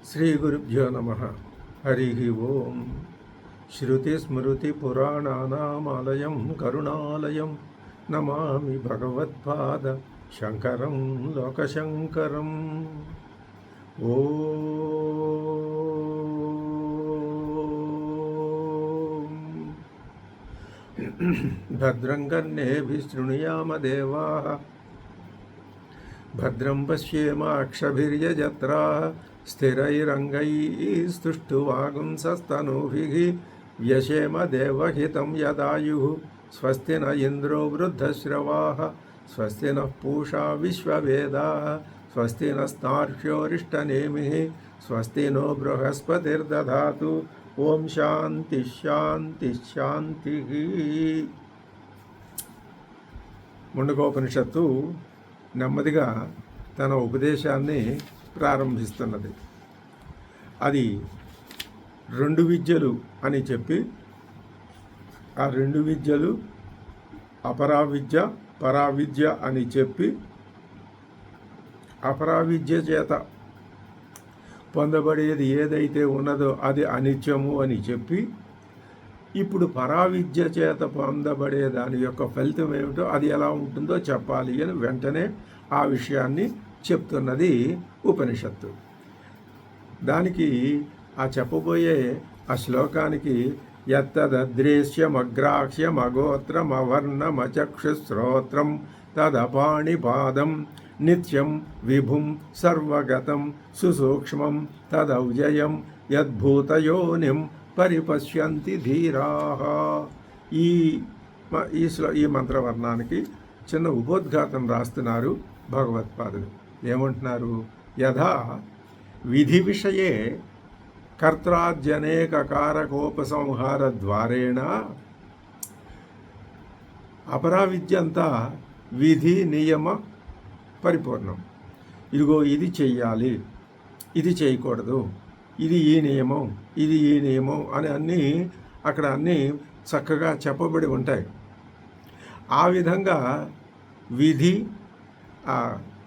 శ్రీగురుభ్యో నమః. హరి ఓం. శ్రుతిస్మృతిపురాణానామాలయం కరుణాలయం నమామి భగవత్పాద శంకరం లోకశంకరం. ఓం భద్రం కర్ణేభిః శృణుయామ దేవాః భద్రం పశ్యేమాక్షభిర్యజత్రాः స్థిరైరంగైస్తుష్టువాగుంసస్తనూభిः వ్యశేమ దేవహితం యదాయుः. స్వస్తి న ఇంద్రో వృద్ధశ్రవాः స్వస్తి నః పూషా విశ్వవేదాः స్వస్తి నస్తార్క్ష్యోరిష్టనేమిः స్వస్తి నో బృహస్పతిర్దధాతు. ఓం శాంతి శాంతి శాంతి. ముండకోపనిషత్తు నెమ్మదిగా తన ఉపదేశాన్ని ప్రారంభిస్తున్నది. అది 2 విద్యలు అని చెప్పి, ఆ 2 విద్యలు అపరావిద్య పరావిద్య అని చెప్పి, అపరావిద్య చేత పొందబడేది ఏదైతే ఉన్నదో అది అనిత్యము అని చెప్పి, ఇప్పుడు పరావిద్య చేత పొందబడే దాని యొక్క ఫలితం ఏమిటో అది ఎలా ఉంటుందో చెప్పాలి అని వెంటనే ఆ విషయాన్ని చెప్తున్నది ఉపనిషత్తు. దానికి ఆ చెప్పబోయే ఆ శ్లోకానికి యత్తదృశ్యమగ్రాహ్యమగోత్రమవర్ణమచక్షుశ్రోత్రం తదపాణిపాదం నిత్యం విభుం సర్వగతం సుసూక్ష్మం తదవ్యయం యద్భూతయోనిం పరిపశ్యంతి ధీరాః. ఈ మంత్రవర్ణానికి చిన్న ఉపోద్ఘాతం రాస్తున్నారు భగవత్పాదులు. ఏమంటున్నారు? యథా విధి విషయే కర్త్రాద్యనేక కారకోపసంహార ద్వారేణ. అపరావిద్య అంతా విధి నియమ పరిపూర్ణం. ఇదిగో ఇది చెయ్యాలి, ఇది చేయకూడదు, ఇది ఈ నియమం, ఇది ఈ నియమం అని అన్నీ అక్కడ అన్నీ చక్కగా చెప్పబడి ఉంటాయి. ఆ విధంగా విధి,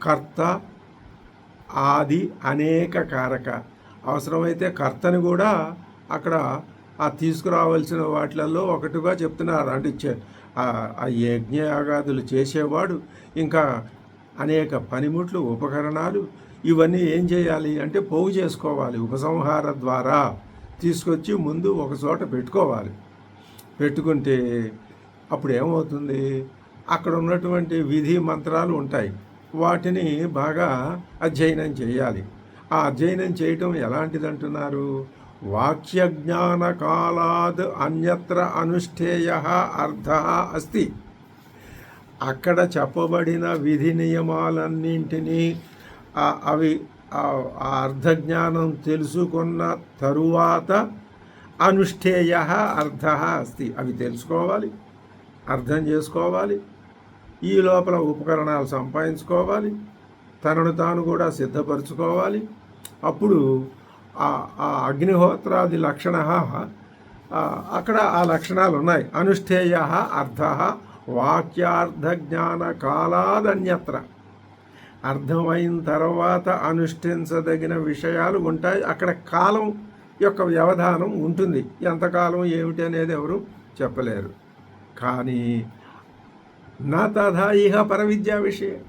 కర్త, ఆది అనేక కారక. అవసరమైతే కర్తని కూడా అక్కడ ఆ తీసుకురావాల్సిన వాటిలలో ఒకటిగా చెప్తున్నారు. అంటే ఆ యజ్ఞయాగాదులు చేసేవాడు, ఇంకా అనేక పనిముట్లు ఉపకరణాలు ఇవన్నీ ఏం చేయాలి అంటే పోగు చేసుకోవాలి. ఉపసంహార ద్వారా తీసుకొచ్చి ముందు ఒక చోట పెట్టుకోవాలి. పెట్టుకుంటే అప్పుడు ఏమవుతుంది, అక్కడ ఉన్నటువంటి విధి మంత్రాలు ఉంటాయి, వాటిని బాగా అధ్యయనం చేయాలి. ఆ అధ్యయనం చేయటం ఎలాంటిది అంటున్నారు? వాక్యజ్ఞాన కాలాద్ అన్యత్ర అనుష్ఠేయ అర్థ అస్తి. అక్కడ చెప్పబడిన విధి నియమాలన్నింటినీ అవి ఆ అర్థజ్ఞానం తెలుసుకున్న తరువాత అనుష్ఠేయ అర్థ అస్తి. అవి తెలుసుకోవాలి, అర్థం చేసుకోవాలి, ఈ లోపల ఉపకరణాలు సంపాదించుకోవాలి, తనను తాను కూడా సిద్ధపరచుకోవాలి. అప్పుడు ఆ అగ్నిహోత్రాది లక్షణ అక్కడ ఆ లక్షణాలు ఉన్నాయి. అనుష్ఠేయ అర్థ వాక్యార్థ జ్ఞాన కాలాదన్యత్ర. అర్థమైన తర్వాత అనుష్ఠించదగిన విషయాలు ఉంటాయి. అక్కడ కాలం యొక్క వ్యవధానం ఉంటుంది. ఎంతకాలం ఏమిటి అనేది ఎవరు చెప్పలేరు. కానీ నా తథా ఇహ పరవిద్యా విషయం.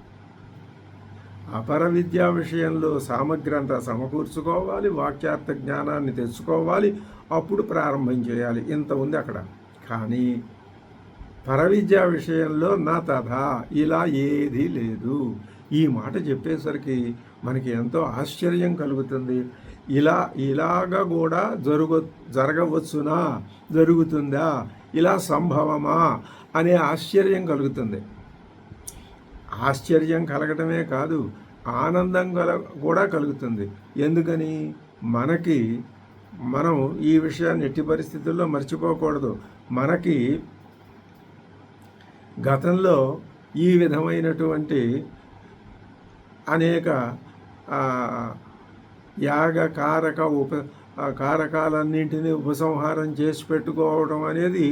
అపర విద్యా విషయంలో సామగ్రి అంతా సమకూర్చుకోవాలి, వాక్యార్థ జ్ఞానాన్ని తెచ్చుకోవాలి, అప్పుడు ప్రారంభం చేయాలి. ఇంత ఉంది అక్కడ. కానీ పరవిద్యా విషయంలో నా తథా ఇలా ఏదీ లేదు. ఈ మాట చెప్పేసరికి మనకి ఎంతో ఆశ్చర్యం కలుగుతుంది. ఇలాగ కూడా జరగవచ్చునా, జరుగుతుందా, ఇలా సంభవమా అనే ఆశ్చర్యం కలుగుతుంది. ఆశ్చర్యం కలగటమే కాదు, ఆనందం కూడా కలుగుతుంది. ఎందుకని? మనం ఈ విషయాన్ని ఎట్టి పరిస్థితుల్లో మర్చిపోకూడదు. మనకి గతంలో ఈ విధమైనటువంటి అనేక యాగ కారక కారకాలన్నింటినీ ఉపసంహారం చేసి పెట్టుకోవడం అనేది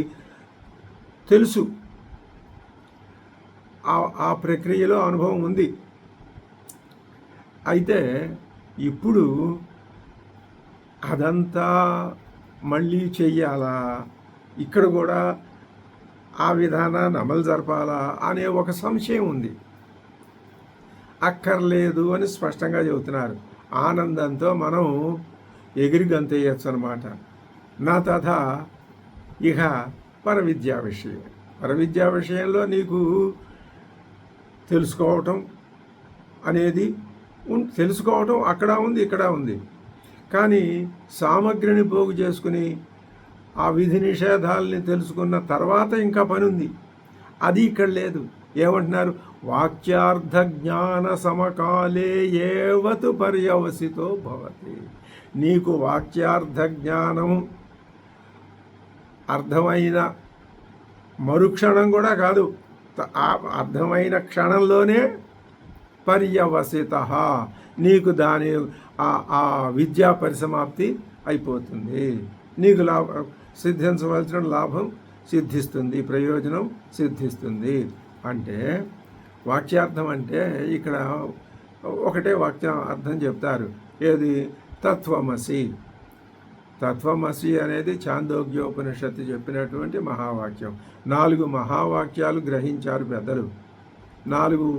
తెలుసు. ఆ ప్రక్రియలో అనుభవం ఉంది. అయితే ఇప్పుడు అదంతా మళ్ళీ చెయ్యాలా, ఇక్కడ కూడా ఆ విధానాన్ని అమలు జరపాలా అనే ఒక సంశయం ఉంది. అక్కర్లేదు అని స్పష్టంగా చెబుతున్నారు. ఆనందంతో మనం ఎగిరి గంతేయచ్చు అనమాట. నా తథా ఇక పరవిద్యా విషయం. పరవిద్యా విషయంలో నీకు తెలుసుకోవటం అనేది తెలుసుకోవటం అక్కడ ఉంది, ఇక్కడ ఉంది. కానీ సామగ్రిని పోగు చేసుకుని ఆ విధి నిషేధాలని తెలుసుకున్న తర్వాత ఇంకా పని ఉంది. అది ఇక్కడ లేదు. ఏమంటున్నారు? వాక్యార్థ జ్ఞాన సమకాలే ఏవతు పర్యవసితో భవతి. నీకు వాక్యార్థ జ్ఞానం అర్థమైన మరుక్షణం కూడా కాదు, అర్థమైన క్షణంలోనే పర్యవసిత, నీకు దాని ఆ విద్యా పరిసమాప్తి అయిపోతుంది. నీకు సిద్ధించవలసిన లాభం సిద్ధిస్తుంది, ప్రయోజనం సిద్ధిస్తుంది. అంటే వాక్యార్థం అంటే ఇక్కడ ఒకటే వాక్యం అర్థం చెప్తారు. ఏది? తత్వమసి. తత్వమసి అనేది ఛాందోగ్యోపనిషత్తు చెప్పినటువంటి మహావాక్యం. 4 మహావాక్యాలు గ్రహించారు పెద్దలు. 4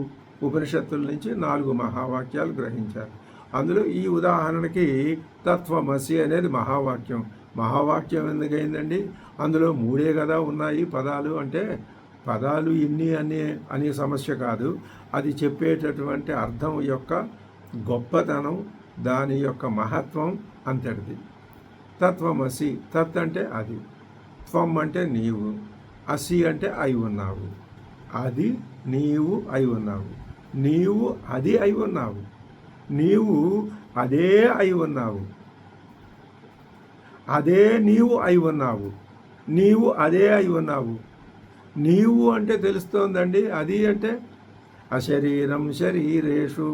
ఉపనిషత్తుల నుంచి 4 మహావాక్యాలు గ్రహించారు. అందులో ఈ ఉదాహరణకి తత్వమసి అనేది మహావాక్యం. మహావాక్యం ఎందుకైందండి? అందులో 3 కదా ఉన్నాయి పదాలు. అంటే పదాలు ఇన్ని అనే సమస్య కాదు. అది చెప్పేటటువంటి అర్థం యొక్క గొప్పతనం, దాని యొక్క మహత్వం అంతటిది. తత్వమసి. తత్ అంటే అది, త్వం అంటే నీవు, అసి అంటే అయి ఉన్నావు. అది నీవు అయి ఉన్నావు, నీవు అది అయి ఉన్నావు, నీవు అదే అయి ఉన్నావు, అదే నీవు అయి ఉన్నావు, నీవు అదే అయి ఉన్నావు. నీవు అంటే తెలుస్తోందండి. అది అంటే అశరీరం శరీరేషు,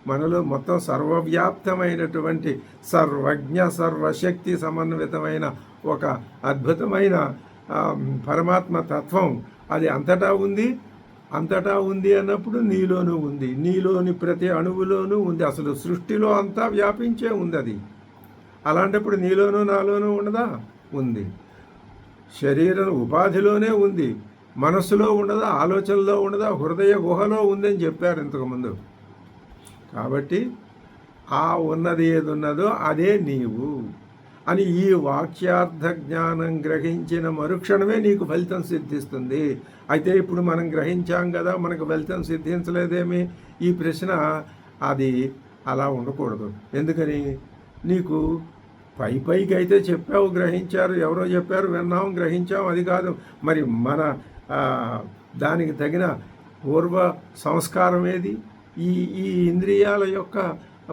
మనలో మొత్తం సర్వవ్యాప్తమైనటువంటి సర్వజ్ఞ సర్వశక్తి సమన్వితమైన ఒక అద్భుతమైన పరమాత్మ తత్వం అది అంతటా ఉంది. అంతటా ఉంది అన్నప్పుడు నీలోనూ ఉంది, నీలోని ప్రతి అణువులోనూ ఉంది. అసలు సృష్టిలో అంతా వ్యాపించే ఉంది అది. అలాంటప్పుడు నీలోనూ నాలోనూ ఉండదా? ఉంది. శరీరం ఉపాధిలోనే ఉంది, మనస్సులో ఉండదా? ఆలోచనలో ఉండదా? హృదయ గుహలో ఉందని చెప్పారు ఇంతకుముందు. కాబట్టి ఆ ఉన్నది ఏది ఉన్నదో అదే నీవు అని ఈ వాక్యార్థ జ్ఞానం గ్రహించిన మరుక్షణమే నీకు ఫలితం సిద్ధిస్తుంది. అయితే ఇప్పుడు మనం గ్రహించాం కదా, మనకు ఫలితం సిద్ధించలేదేమి? ఈ ప్రశ్న అది అలా ఉండకూడదు. ఎందుకని? నీకు పైకి అయితే చెప్పావు, గ్రహించారు, ఎవరో చెప్పారు, విన్నాం, గ్రహించాం, అది కాదు. మరి మన దానికి తగిన పూర్వ సంస్కారం ఏది? ఈ ఇంద్రియాల యొక్క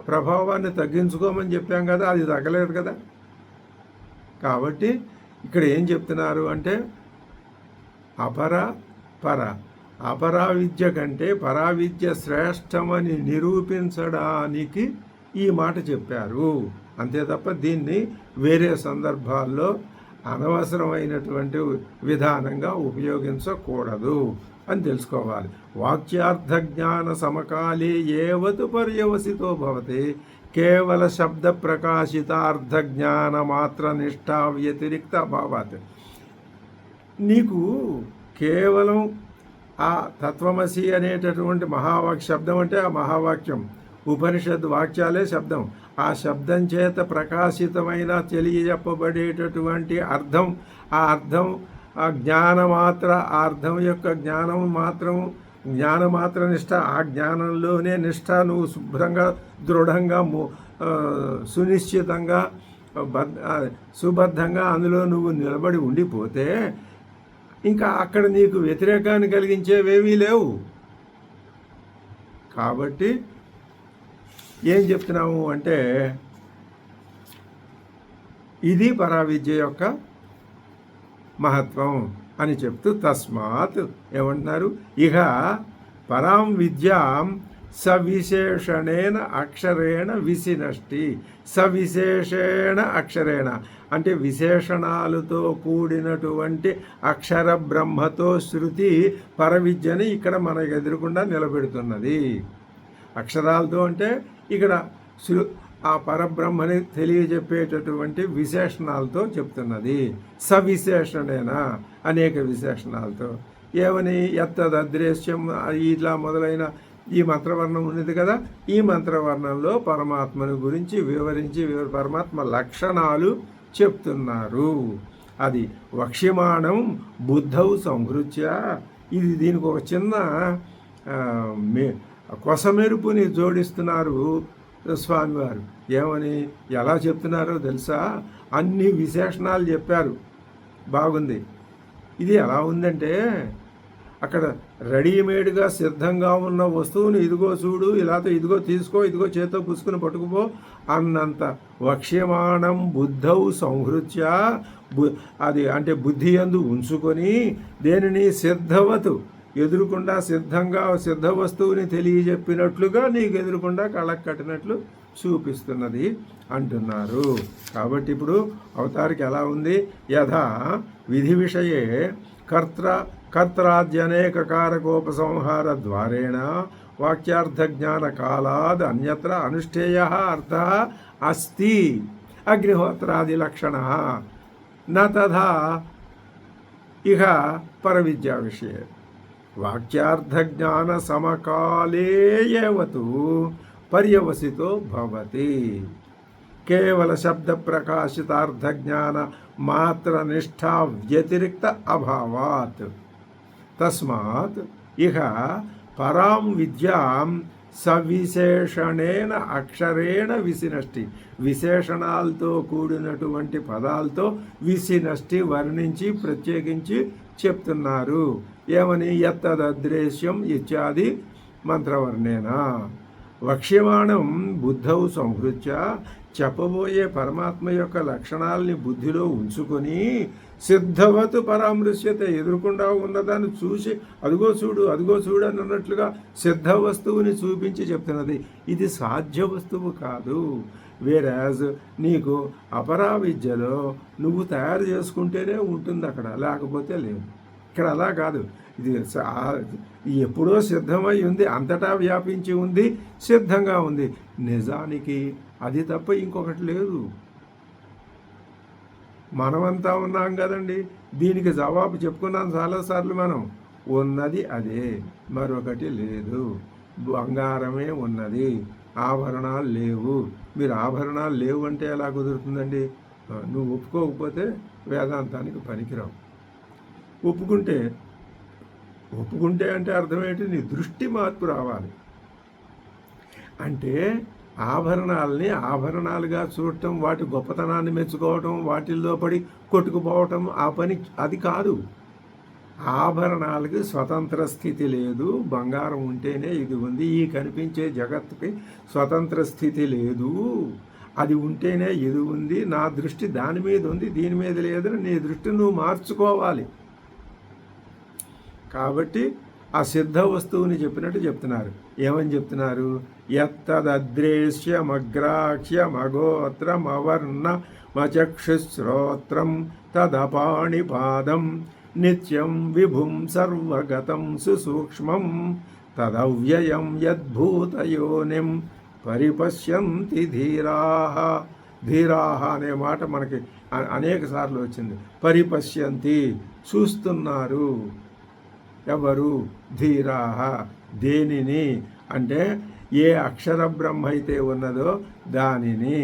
ప్రభావాన్ని తగ్గించుకోమని చెప్పాం కదా, అది తగ్గలేదు కదా. కాబట్టి ఇక్కడ ఏం చెప్తున్నారు అంటే అపరా విద్య కంటే పరావిద్య శ్రేష్టమని నిరూపించడానికి ఈ మాట చెప్పారు. అంతే తప్ప దీన్ని వేరే సందర్భాల్లో అనవసరమైనటువంటి విధానంగా ఉపయోగించకూడదు అని తెలుసుకోవాలి. వాక్యార్థ జ్ఞాన సమకాలే ఏవతు పర్యవసితో భవతి కేవల శబ్ద ప్రకాశితార్థ జ్ఞాన మాత్ర నిష్ఠా వ్యతిరిక్త అభావాత్. నీకు కేవలం ఆ తత్వమసి అనేటటువంటి మహావాక్య శబ్దం అంటే ఆ మహావాక్యం, ఉపనిషద్ వాక్యాలే శబ్దం. ఆ శబ్దం చేత ప్రకాశితమైన తెలియజెప్పబడేటటువంటి అర్థం, ఆ అర్థం ఆ జ్ఞానమాత్ర, ఆ అర్థం యొక్క జ్ఞానమాత్ర నిష్ఠ, ఆ జ్ఞానంలోనే నిష్ఠ నువ్వు శుభ్రంగా దృఢంగా సునిశ్చితంగా సుబద్ధంగా అందులో నువ్వు నిలబడి ఉండిపోతే ఇంకా అక్కడ నీకు వ్యతిరేకాన్ని కలిగించేవేమీ లేవు. కాబట్టి ఏం చెప్తున్నాము అంటే ఇది పరావిద్య యొక్క మహత్వం అని చెప్తూ తస్మాత్ ఏమంటున్నారు? ఇహ పరాం విద్యాం సవిశేషణేన అక్షరేణ విసినష్టి. సవిశేషేణ అక్షరేణ అంటే విశేషణాలతో కూడినటువంటి అక్షర బ్రహ్మతో శృతి పరవిద్యని ఇక్కడ మనకు ఎదురుకుండా నిలబెడుతున్నది. అక్షరాలతో అంటే ఇక్కడ ఆ పరబ్రహ్మని తెలియజెప్పేటటువంటి విశేషణాలతో చెప్తున్నది. సవిశేషణేనా అనేక విశేషణాలతో. ఏమని యత్తదృశ్యం ఇట్లా మొదలైన ఈ మంత్రవర్ణం ఉన్నది కదా, ఈ మంత్రవర్ణంలో పరమాత్మను గురించి వివరించి పరమాత్మ లక్షణాలు చెప్తున్నారు. అది వక్ష్యమాణం బుద్ధౌ సంహృత్య. ఇది దీనికి ఒక చిన్న కొసమెరుపుని జోడిస్తున్నారు స్వామివారు. ఏమని ఎలా చెప్తున్నారో తెలుసా? అన్ని విశేషణాలు చెప్పారు, బాగుంది. ఇది ఎలా ఉందంటే అక్కడ రెడీమేడ్గా సిద్ధంగా ఉన్న వస్తువుని ఇదిగో చూడు, ఇలాతో ఇదిగో తీసుకో, ఇదిగో చేత్తో పుసుకుని పట్టుకుపో అన్నంత వక్ష్యమాణం బుద్ధౌ సంహృత్య. అది అంటే బుద్ధి యందు ఉంచుకొని దేనిని సిద్ధవతు ఎదురుకుండా సిద్ధంగా సిద్ధ వస్తువుని తెలియజెప్పినట్లుగా నీకు ఎదురుకుండా కళ్ళకు కట్టినట్లు చూపిస్తున్నది అంటున్నారు. కాబట్టి ఇప్పుడు అవతారికి ఎలా ఉంది? యథా విధి విషయే కర్త్రాద్యనేక కారకోపసంహార ద్వారేణ వాక్యార్థ జ్ఞాన కాలాద్ అన్యత్ర అనుష్ఠేయ అర్థ అస్తి అగ్నిహోత్రాది లక్షణ న తథా ఇహ పరవిద్యా విషయే వాక్యార్థ జ్ఞాన సమకాలే ఏవతు పర్యవసితో భవతి కేవల శబ్ద ప్రకాశితార్థ జ్ఞాన మాత్ర నిష్ఠా వ్యతిరిక్త అభావాత్. తస్మాత్ ఇహ పరాం విద్యాం సవిశేషణేన అక్షరేణ విసినష్టి. విశేషణాలతో కూడినటువంటి పదాలతో విసినష్టి వర్ణించి ప్రత్యేకించి చెప్తున్నారు. ఏమని? యత్తదృశ్యం ఇత్యాది మంత్రవర్ణేనా వక్ష్యమాణం బుద్ధౌ సంహృత్య. చెప్పబోయే పరమాత్మ యొక్క లక్షణాలని బుద్ధిలో ఉంచుకొని సిద్ధవతు పరామృశ్యత ఎదురుకుండా ఉన్నదాన్ని చూసి అదిగో చూడు అదిగో చూడు అని అన్నట్లుగా సిద్ధ వస్తువుని చూపించి చెప్తున్నది. ఇది సాధ్య వస్తువు కాదు. వేరాజ్ నీకు అపరా విద్యలో నువ్వు తయారు చేసుకుంటేనే ఉంటుంది, అక్కడ లేకపోతే లేదు. ఇక్కడ అలా కాదు. ఇది ఎప్పుడో సిద్ధమై ఉంది, అంతటా వ్యాపించి ఉంది, సిద్ధంగా ఉంది. నిజానికి అది తప్ప ఇంకొకటి లేదు. మనమంతా ఉన్నాం కదండి, దీనికి జవాబు చెప్పుకున్నాం చాలాసార్లు. మనం ఉన్నది అదే, మరొకటి లేదు. బంగారమే ఉన్నది, ఆభరణాలు లేవు. మీరు ఆభరణాలు లేవు అంటే ఎలా కుదురుతుందండి? నువ్వు ఒప్పుకోకపోతే వేదాంతానికి పనికిరావు. ఒప్పుకుంటే అంటే అర్థం ఏంటి? నీ దృష్టి మార్పు రావాలి. అంటే ఆభరణాలని ఆభరణాలుగా చూడటం, వాటి గొప్పతనాన్ని మెచ్చుకోవటం, వాటిల్లో పడి కొట్టుకుపోవటం, ఆ పని అది కాదు. ఆభరణాలకి స్వతంత్ర స్థితి లేదు. బంగారం ఉంటేనే ఇది ఉంది. ఈ కనిపించే జగత్తుకి స్వతంత్ర స్థితి లేదు. అది ఉంటేనే ఇది ఉంది. నా దృష్టి దాని మీద ఉంది, దీని మీద లేదని నీ దృష్టి నువ్వు మార్చుకోవాలి. కాబట్టి ఆ సిద్ధ వస్తువుని చెప్పినట్టు చెప్తున్నారు. ఏమని చెప్తున్నారు? యత్తదృశ్యమగ్రాహ్యమగోత్రమవర్ణమచక్షుశ్రోత్రం తదపాణిపాదం నిత్యం విభుం సర్వగతం సుసూక్ష్మం తదవ్యయం యద్భూతయోనిం పరిపశ్యంతి ధీరాః. ధీరాః అనే మాట మనకి అనేక సార్లు వచ్చింది. పరిపశ్యంతి చూస్తున్నారు. ఎవరు? ధీరాః. దేనిని అంటే ఏ అక్షర బ్రహ్మ అయితే ఉన్నదో దానిని.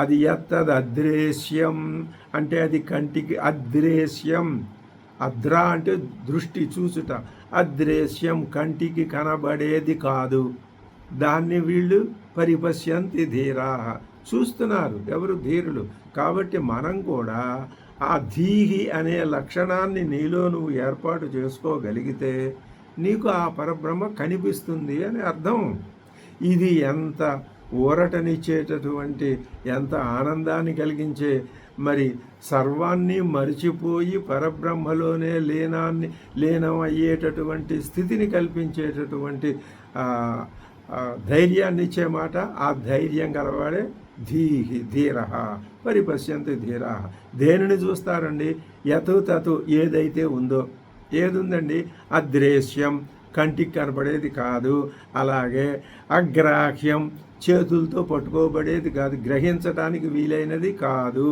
అది యత్తదృశ్యం అంటే అది కంటికి అదృశ్యం. అద్ర అంటే దృష్టి, చూచుట. అదృశ్యం కంటికి కనబడేది కాదు. దాన్ని వీళ్ళు పరిపశ్యంతి ధీరాః చూస్తున్నారు. ఎవరు? ధీరులు. కాబట్టి మనం కూడా ఆ ధీహి అనే లక్షణాన్ని నీలో నువ్వు ఏర్పాటు చేసుకోగలిగితే నీకు ఆ పరబ్రహ్మ కనిపిస్తుంది అని అర్థం. ఇది ఎంత ఊరటనిచ్చేటటువంటి, ఎంత ఆనందాన్ని కలిగించే, మరి సర్వాన్ని మరిచిపోయి పరబ్రహ్మలోనే లీనమయ్యేటటువంటి స్థితిని కల్పించేటటువంటి ధైర్యాన్ని ఇచ్చే మాట. ఆ ధైర్యం గలవాడే ధీరః పరిపశ్యంతి ధీరః. దేనిని చూస్తారండి? యతు తతు ఏదైతే ఉందో. ఏది ఉందండి? అదృశ్యం కంటికి కనపడేది కాదు. అలాగే అగ్రాహ్యం చేతులతో పట్టుకోబడేది కాదు, గ్రహించటానికి వీలైనది కాదు.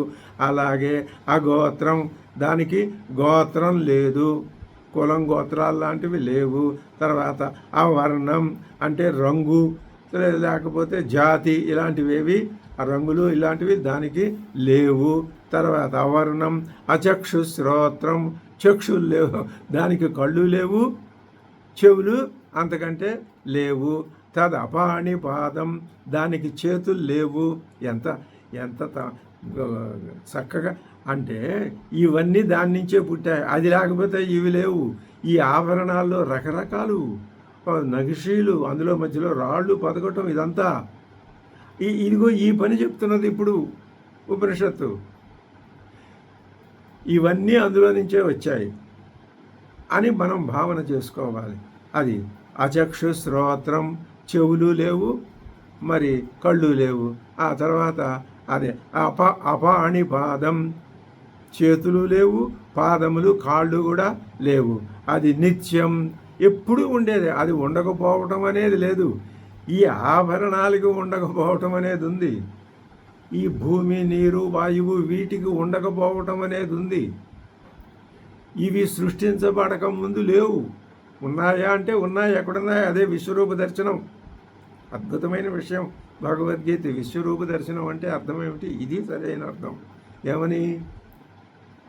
అలాగే అగోత్రం, దానికి గోత్రం లేదు, కులం గోత్రాలు లాంటివి లేవు. తర్వాత అవర్ణం అంటే రంగు, లేకపోతే జాతి, ఇలాంటివేవి రంగులు ఇలాంటివి దానికి లేవు. తర్వాత అవర్ణం అచక్షు శ్రోత్రం, చక్షులు లేవు, దానికి కళ్ళు లేవు, చెవులు అంతకంటే లేవు. తదపాణి పాదం, దానికి చేతులు లేవు. ఎంత ఎంత చక్కగా అంటే ఇవన్నీ దాని నుంచే పుట్టాయి. అది లేకపోతే ఇవి లేవు. ఈ ఆభరణాల్లో రకరకాలు నగిషీలు, అందులో మధ్యలో రాళ్ళు పదకటం, ఇదంతా ఇదిగో ఈ పని చెప్తున్నది ఇప్పుడు ఉపనిషత్తు. ఇవన్నీ అందులో నుంచే వచ్చాయి అని మనం భావన చేసుకోవాలి. అది అచక్షు శ్రోత్రం, చెవులు లేవు, మరి కళ్ళు లేవు. ఆ తర్వాత అదే అపాణి పాదం, చేతులు లేవు, పాదములు కాళ్ళు కూడా లేవు. అది నిత్యం, ఎప్పుడు ఉండేది, అది ఉండకపోవటం అనేది లేదు. ఈ ఆభరణాలకు ఉండకపోవటం అనేది ఉంది. ఈ భూమి, నీరు, వాయువు వీటికి ఉండకపోవటం అనేది ఉంది. ఇవి సృష్టించబడక ముందు లేవు. ఉన్నాయా అంటే ఉన్నాయి, ఎక్కడున్నాయి? అదే విశ్వరూప దర్శనం. అద్భుతమైన విషయం భగవద్గీత. విశ్వరూప దర్శనం అంటే అర్థం ఏమిటి? ఇది సరైన అర్థం. ఏమని?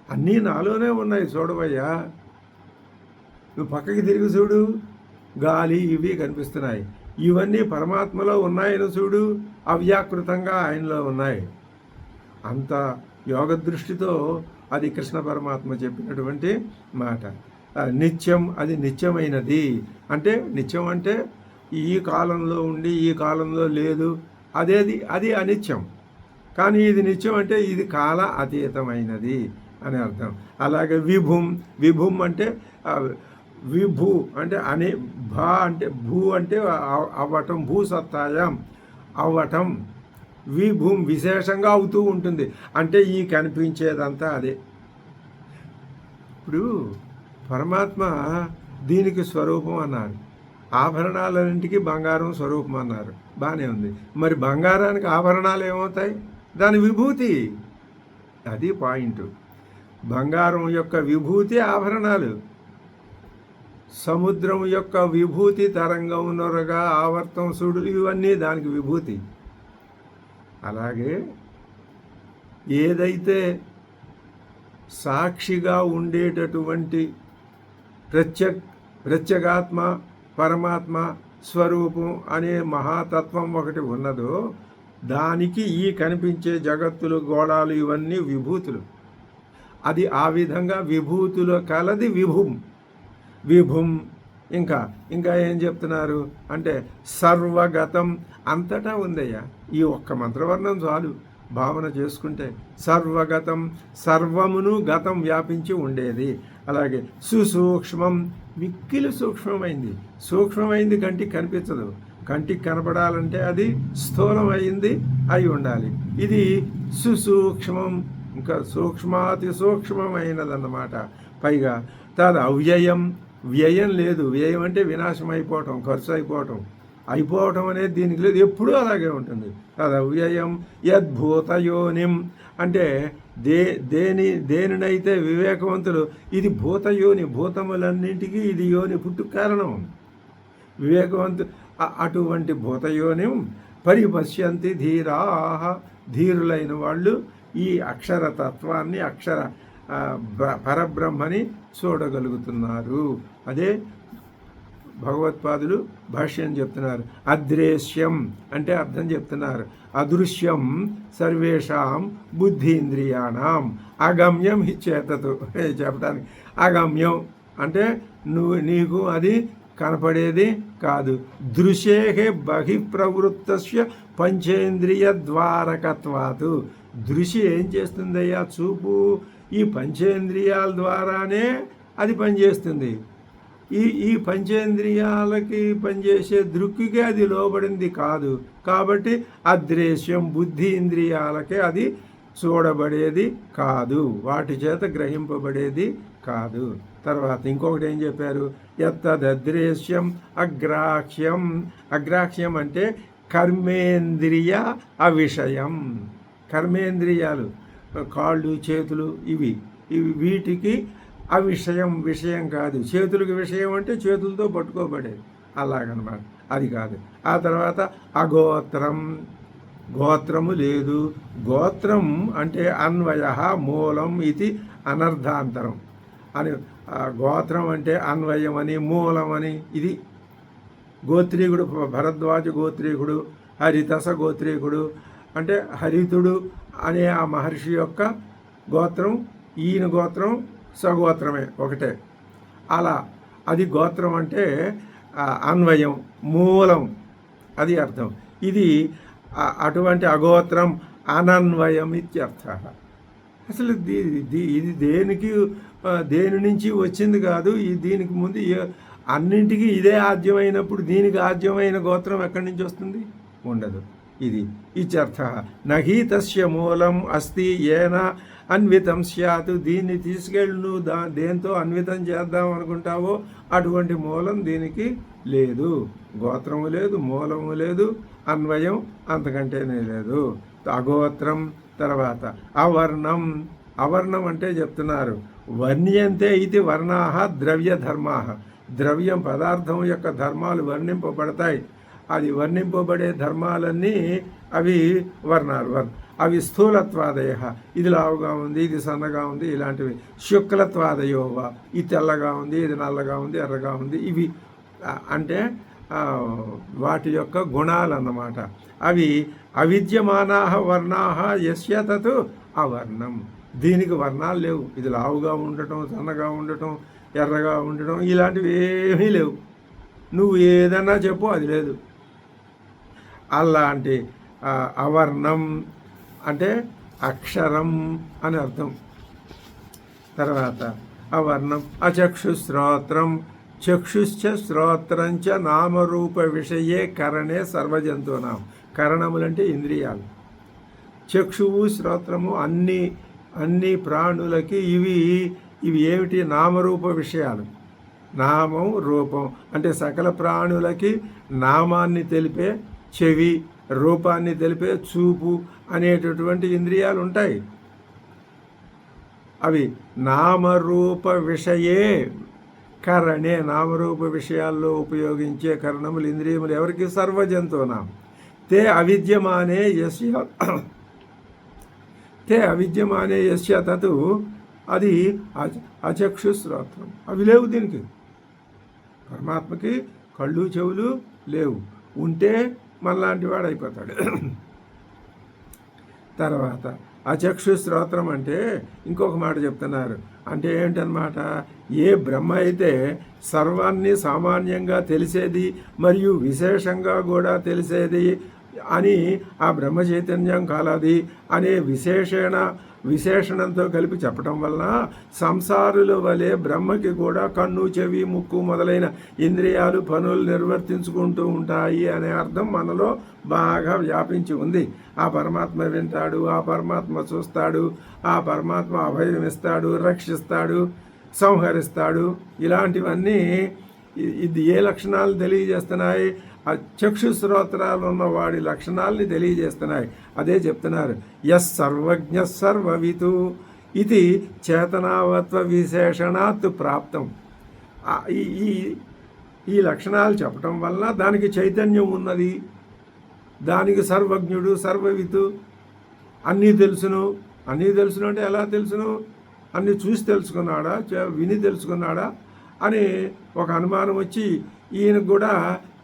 అన్నీ నాలోనే ఉన్నాయి చూడవయ్యా, నువ్వు పక్కకి తిరిగి చూడు, గాలి ఇవి కనిపిస్తున్నాయి, ఇవన్నీ పరమాత్మలో ఉన్నాయని చూడు, అవ్యాకృతంగా ఆయనలో ఉన్నాయి. అంత యోగ దృష్టితో అది కృష్ణ పరమాత్మ చెప్పినటువంటి మాట. నిత్యం, అది నిత్యమైనది. అంటే నిత్యం అంటే ఈ కాలంలో ఉండి ఈ కాలంలో లేదు, అది అనిత్యం. కానీ ఇది నిత్యం అంటే ఇది కాల అతీతమైనది అని అర్థం. అలాగే విభుం అంటే విభూ అంటే భా అంటే భూ అంటే అవ్వటం, భూసత్తాయం అవ్వటం. విభూం విశేషంగా అవుతూ ఉంటుంది, అంటే ఈ కనిపించేదంతా అదే. ఇప్పుడు పరమాత్మ దీనికి స్వరూపం అన్నారు, ఆభరణాలన్నింటికి బంగారం స్వరూపం అన్నారు, బాగానే ఉంది. మరి బంగారానికి ఆభరణాలు ఏమవుతాయి? దాని విభూతి. అది పాయింట్. బంగారం యొక్క విభూతి ఆభరణాలు. సముద్రం యొక్క విభూతి తరంగం, నొరగ, ఆవర్తం, సుడులు, ఇవన్నీ దానికి విభూతి. అలాగే ఏదైతే సాక్షిగా ఉండేటటువంటి ప్రత్యేగాత్మ పరమాత్మ స్వరూపం అనే మహాతత్వం ఒకటి ఉన్నదో, దానికి ఈ కనిపించే జగత్తులు, గోళాలు ఇవన్నీ విభూతులు. అది ఆ విధంగా విభూతులు కలది విభుం. ఇంకా ఏం చెప్తున్నారు అంటే సర్వగతం, అంతటా ఉందయ్యా. ఈ ఒక్క మంత్రవర్ణం చాలు భావన చేసుకుంటే. సర్వగతం, సర్వమును గతం వ్యాపించి ఉండేది. అలాగే సుసూక్ష్మం, మిక్కిలి సూక్ష్మమైంది కంటికి కనిపించదు. కంటికి కనపడాలంటే అది స్థూలమైంది అయి ఉండాలి. ఇది సుసూక్ష్మం, ఇంకా సూక్ష్మాతి సూక్ష్మమైనదన్నమాట. పైగా తది అవ్యయం, వ్యయం లేదు. వ్యయం అంటే వినాశం అయిపోవటం, ఖర్చు అయిపోవటం అనేది దీనికి లేదు, ఎప్పుడూ అలాగే ఉంటుంది. తది అవ్యయం. యద్భూతయోనిం అంటే దేనినైతే వివేకవంతులు ఇది భూతయోని, భూతములన్నింటికీ ఇది యోని, పుట్టుక కారణం. వివేకవంతు అటువంటి భూతయోనిం పరిపశ్యంతి ధీరాః, ధీరులైన వాళ్ళు ఈ అక్షరతత్వాన్ని, పరబ్రహ్మని చూడగలుగుతున్నారు. అదే భగవత్పాదులు భాష్యం చెప్తున్నారు. అదృశ్యం అంటే అర్థం చెప్తున్నారు. అదృశ్యం సర్వేషాం బుద్ధీంద్రియాణం అగమ్యం హిచ్చేతతు చెప్పడానికి. అగమ్యం అంటే నీకు అది కనపడేది కాదు. దృశేహే బహిప్రవృత్తస్య పంచేంద్రియ ద్వారకత్వాతు. దృశి ఏం చేస్తుందయ్యా? చూపు. ఈ పంచేంద్రియాల ద్వారానే అది పనిచేస్తుంది. ఈ పంచేంద్రియాలకి పనిచేసే దృక్కికి అది లోబడింది కాదు. కాబట్టి అదృశ్యం, బుద్ధి ఇంద్రియాలకే అది చూడబడేది కాదు, వాటి చేత గ్రహింపబడేది కాదు. తర్వాత ఇంకొకటి ఏం చెప్పారు? యత్తదృశ్యం అగ్రాహ్యం. అగ్రాహ్యం అంటే కర్మేంద్రియ అవిషయం. కర్మేంద్రియాలు కాళ్ళు చేతులు ఇవి వీటికి విషయం కాదు. చేతులకు విషయం అంటే చేతులతో పట్టుకోబడేది అలాగనమాట, అది కాదు. ఆ తర్వాత అగోత్రం, గోత్రము లేదు. గోత్రం అంటే అన్వయ మూలం ఇది అనర్థాంతరం అని. గోత్రం అంటే అన్వయం అని, మూలం అని. ఇది గోత్రీకుడు భరద్వాజ గోత్రీకుడు, హరితస గోత్రీకుడు అంటే హరితుడు అనే ఆ మహర్షి యొక్క గోత్రం, ఈయన గోత్రం సగోత్రమే ఒకటే. అలా అది గోత్రం అంటే అన్వయం, మూలం, అది అర్థం. ఇది అటువంటి అగోత్రం అనన్వయం ఇత్యర్థ. అసలు ఇది దేని నుంచి వచ్చింది కాదు. దీనికి ముందు అన్నింటికీ ఇదే ఆద్యమైనప్పుడు దీనికి ఆద్యమైన గోత్రం ఎక్కడి నుంచి వస్తుంది? ఉండదు. ఇది ఇత్యర్థ. నహి తస్య మూలం అస్తి ఏన అన్వితం స్యాత్. దీన్ని తీసుకెళ్ళి నువ్వు దేంతో అన్వితం చేద్దాం అనుకుంటావో అటువంటి మూలం దీనికి లేదు. గోత్రము లేదు, మూలము లేదు, అన్వయం అంతకంటేనే లేదు. అగోత్రం. తర్వాత అవర్ణం. అవర్ణం అంటే చెప్తున్నారు, వర్ణ్యంతే ఇది వర్ణాహ ద్రవ్య ధర్మాహ. ద్రవ్యం పదార్థం యొక్క ధర్మాలు వర్ణింపబడతాయి. అది వర్ణింపబడే ధర్మాలన్నీ అవి వర్ణాలు. అవి స్థూలత్వాదయ, ఇది లావుగా ఉంది, ఇది సన్నగా ఉంది, ఇలాంటివి. శుక్లత్వాదయోవ, ఇది తెల్లగా ఉంది, ఇది నల్లగా ఉంది, ఎర్రగా ఉంది. ఇవి అంటే వాటి యొక్క గుణాలు అన్నమాట. అవి అవిద్యమానాహ వర్ణాహ యస్య తత్ అవర్ణం. దీనికి వర్ణాలు లేవు. ఇది లావుగా ఉండటం, సన్నగా ఉండటం, ఎర్రగా ఉండటం ఇలాంటివి ఏమీ లేవు. నువ్వు ఏదన్నా చెప్పు, అది లేదు. అలాంటి అవర్ణం అంటే అక్షరం అని అర్థం. తర్వాత అవర్ణం అచక్షుశ్రోత్రం. చక్షుశ్చ శ్రోత్రంచ నామరూప విషయే కరణే సర్వజంతువునాం. కరణములంటే ఇంద్రియాలు. చక్షువు శ్రోత్రము అన్ని ప్రాణులకి ఇవి ఏమిటి? నామరూప విషయాలు. నామం రూపం అంటే సకల ప్రాణులకి నామాన్ని తెలిపే చెవి, రూపాన్ని తెలిపే చూపు అనేటటువంటి ఇంద్రియాలు ఉంటాయి. అవి నామరూప విషయే కరణే. నామరూప విషయాల్లో ఉపయోగించే కరణములు, ఇంద్రియములు ఎవరికి? సర్వజంతువునాం. తే అవిద్యమానే యస్య తత్. అది అచక్షుశ్రోత్రం. అవి లేవు దీనికి. పరమాత్మకి కళ్ళు చెవులు లేవు. ఉంటే మనలాంటి వాడు అయిపోతాడు. తర్వాత అచక్షుశ్రోత్రం అంటే ఇంకొక మాట చెప్తున్నారు. అంటే ఏంటన్నమాట? ఏ బ్రహ్మ అయితే సర్వాన్ని సామాన్యంగా తెలిసేది మరియు విశేషంగా కూడా తెలిసేది అని ఆ బ్రహ్మ చైతన్యం కాలది అనే విశేషణంతో కలిపి చెప్పడం వలన సంసారుల వలె బ్రహ్మకి కూడా కన్ను, చెవి, ముక్కు మొదలైన ఇంద్రియాలు పనులు నిర్వర్తించుకుంటూ ఉంటాయి అనే అర్థం మనలో బాగా వ్యాపించి ఉంది. ఆ పరమాత్మ వింటాడు, ఆ పరమాత్మ చూస్తాడు, ఆ పరమాత్మ అభయం ఇస్తాడు, రక్షిస్తాడు, సంహరిస్తాడు. ఇలాంటివన్నీ ఇది ఏ లక్షణాలు తెలియజేస్తున్నాయి? ఆ చక్షుశ్రోత్రాలు ఉన్న వాడి లక్షణాలని తెలియజేస్తున్నాయి. అదే చెప్తున్నారు, యస్ సర్వజ్ఞ సర్వవితు ఇది చేతనావత్వ విశేషణాత్ ప్రాప్తం. ఈ లక్షణాలు చెప్పటం వల్ల దానికి చైతన్యం ఉన్నది. దానికి సర్వజ్ఞుడు, సర్వవితు, అన్నీ తెలుసును. అన్నీ తెలుసును అంటే ఎలా తెలుసును? అన్నీ చూసి తెలుసుకున్నాడా, విని తెలుసుకున్నాడా అని ఒక అనుమానం వచ్చి ఈయనకు కూడా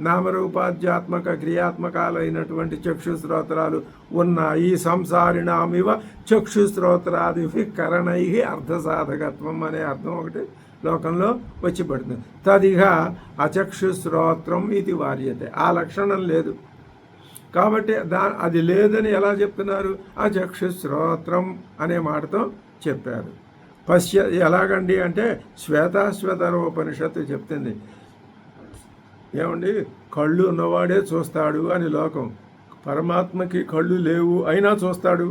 నామరూపాధ్యాత్మక క్రియాత్మకాలైనటువంటి చక్షుశ్రోత్రాలు ఉన్నాయి. సంసారిణామివ చక్షుశ్రోత్రాది కరణై అర్థసాధకత్వం అనే అర్థం ఒకటి లోకంలో వచ్చి పడుతుంది. తదిగా అచక్షుశ్రోత్రం ఇది వార్యతే. ఆ లక్షణం లేదు కాబట్టి అది లేదని ఎలా చెప్తున్నారు? అచక్షుశ్రోత్రం అనే మాటతో చెప్పారు. ఎలాగండి అంటే శ్వేతాశ్వతరోపనిషత్తు చెప్తుంది. ఏమండి, కళ్ళు ఉన్నవాడే చూస్తాడు అని లోకం. పరమాత్మకి కళ్ళు లేవు అయినా చూస్తాడు.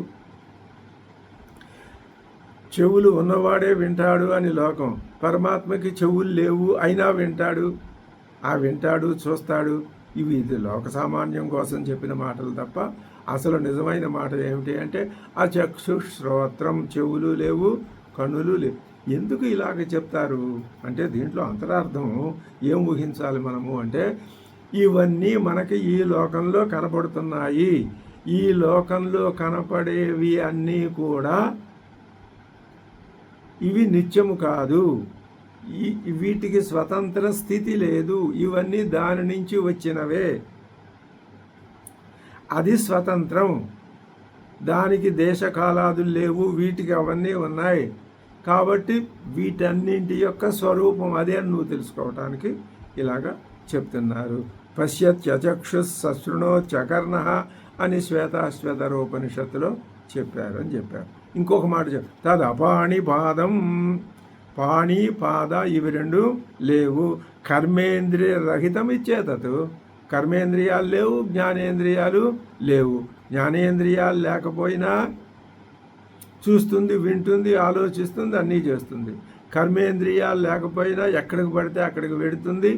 చెవులు ఉన్నవాడే వింటాడు అని లోకం. పరమాత్మకి చెవులు లేవు అయినా వింటాడు. వింటాడు, చూస్తాడు. ఇది లోక సామాన్యం కోసం చెప్పిన మాటలు తప్ప అసలు నిజమైన మాట ఏమిటి అంటే అచక్షు శ్రోత్రం, చెవులు లేవు, కన్నులు లేవు. ఎందుకు ఇలాగ చెప్తారు అంటే దీంట్లో అంతరార్థం ఏం ఊహించాలి మనము అంటే ఇవన్నీ మనకి ఈ లోకంలో కనపడుతున్నాయి. ఈ లోకంలో కనపడేవి అన్నీ కూడా ఇవి నిత్యము కాదు, వీటికి స్వతంత్ర స్థితి లేదు, ఇవన్నీ దాని నుంచి వచ్చినవే. అది స్వతంత్రం, దానికి దేశకాలాదులు లేవు, వీటికి అవన్నీ ఉన్నాయి. కాబట్టి వీటన్నింటి యొక్క స్వరూపం అదే అని నువ్వు తెలుసుకోవటానికి ఇలాగా చెప్తున్నారు. పశ్యత్యచక్షు సశృణో చకర్ణ అని శ్వేతాశ్వతరోపనిషత్తులో చెప్పారు అని చెప్పారు. ఇంకొక మాట చెప్పారు, తదపాణి పాదం, పాణి పాద ఇవి రెండు లేవు. కర్మేంద్రియ రహితం ఇచ్చేతత్, కర్మేంద్రియాలు లేవు, జ్ఞానేంద్రియాలు లేవు. జ్ఞానేంద్రియాలు లేకపోయినా చూస్తుంది, వింటుంది, ఆలోచిస్తుంది, అన్నీ చేస్తుంది. కర్మేంద్రియాలు లేకపోయినా ఎక్కడికి పడితే అక్కడికి వెడుతుంది,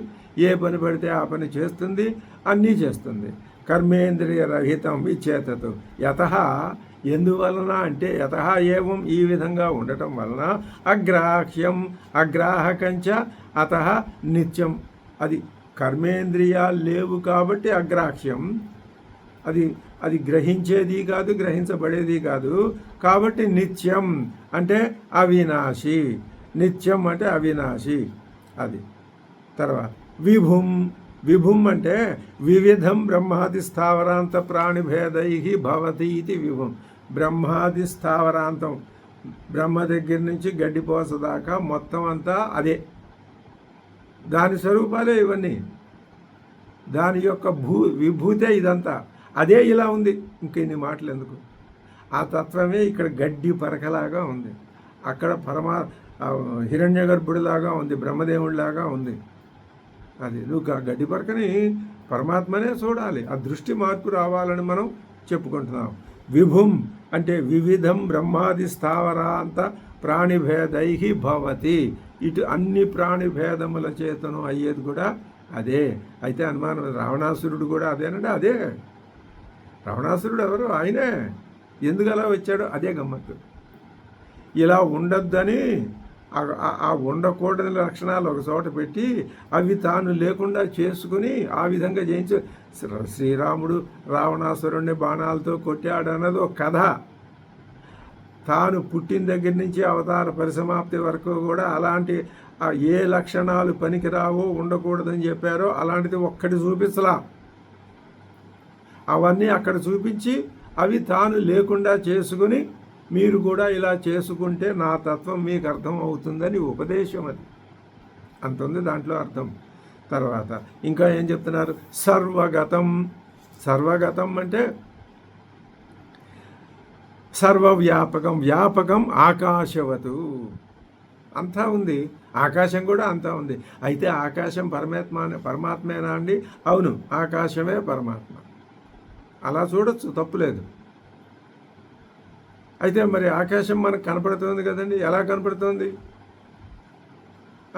ఏ పని పడితే ఆ పని చేస్తుంది, అన్నీ చేస్తుంది. కర్మేంద్రియ రహితం విచేతత్ యతః, ఎందువలన అంటే యతః ఏవం ఈ విధంగా ఉండటం వలన అగ్రాహ్యం అగ్రాహకంచ అతః నిత్యం. అది కర్మేంద్రియాలు లేవు కాబట్టి అగ్రాహ్యం, అది గ్రహించేది కాదు, గ్రహించబడేది కాదు. కాబట్టి నిత్యం అంటే అవినాశి, నిత్యం అంటే అవినాశి. అది తర్వాత విభుం అంటే వివిధం బ్రహ్మాది స్థావరాంత ప్రాణిభేదై భవతి ఇది విభుం. బ్రహ్మాది స్థావరాంతం, బ్రహ్మ దగ్గర నుంచి గడ్డిపోస దాకా మొత్తం అంతా అదే, దాని స్వరూపాలే ఇవన్నీ, దాని యొక్క విభూతే ఇదంతా. అదే ఇలా ఉంది, ఇంకెన్ని మాటలు ఎందుకు. ఆ తత్వమే ఇక్కడ గడ్డి పరకలాగా ఉంది, అక్కడ హిరణ్య గర్భుడిలాగా ఉంది, బ్రహ్మదేవుడిలాగా ఉంది. అది నువ్వు గడ్డి పరకని పరమాత్మనే చూడాలి. ఆ దృష్టి మార్పు రావాలని మనం చెప్పుకుంటున్నాం. విభుం అంటే వివిధం బ్రహ్మాది స్థావరాంత ప్రాణిభేదై భవతి, ఇటు అన్ని ప్రాణిభేదముల చేతను అయ్యేది కూడా అదే. అయితే అనుమానం, రావణాసురుడు కూడా అదేనంటే అదే. రావణాసురుడు ఎవరు? ఆయనే. ఎందుకు అలా వచ్చాడో అదే గమ్మత్తు. ఇలా ఉండొద్దని ఆ ఉండకూడని లక్షణాలు ఒక చోట పెట్టి అవి తాను లేకుండా చేసుకుని ఆ విధంగా జయించు. శ్రీరాముడు రావణాసురుడిని బాణాలతో కొట్టాడు అన్నది ఒక కథ. తాను పుట్టిన దగ్గర నుంచి అవతార పరిసమాప్తి వరకు కూడా అలాంటి ఏ లక్షణాలు పనికిరావో ఉండకూడదని చెప్పారో అలాంటిది ఒక్కటి చూపించలా. అవన్నీ అక్కడ చూపించి అవి తాను లేకుండా చేసుకుని మీరు కూడా ఇలా చేసుకుంటే నా తత్వం మీకు అర్థం అవుతుందని ఉపదేశం. అది అంత ఉంది దాంట్లో అర్థం. తర్వాత ఇంకా ఏం చెప్తున్నారు? సర్వగతం. సర్వగతం అంటే సర్వవ్యాపకం. వ్యాపకం ఆకాశవతు, అంతా ఉంది. ఆకాశం కూడా అంతా ఉంది. అయితే ఆకాశం పరమాత్మేనా అండి? అవును, ఆకాశమే పరమాత్మ. అలా చూడొచ్చు, తప్పులేదు. అయితే మరి ఆకాశం మనకు కనపడుతుంది కదండి. ఎలా కనపడుతుంది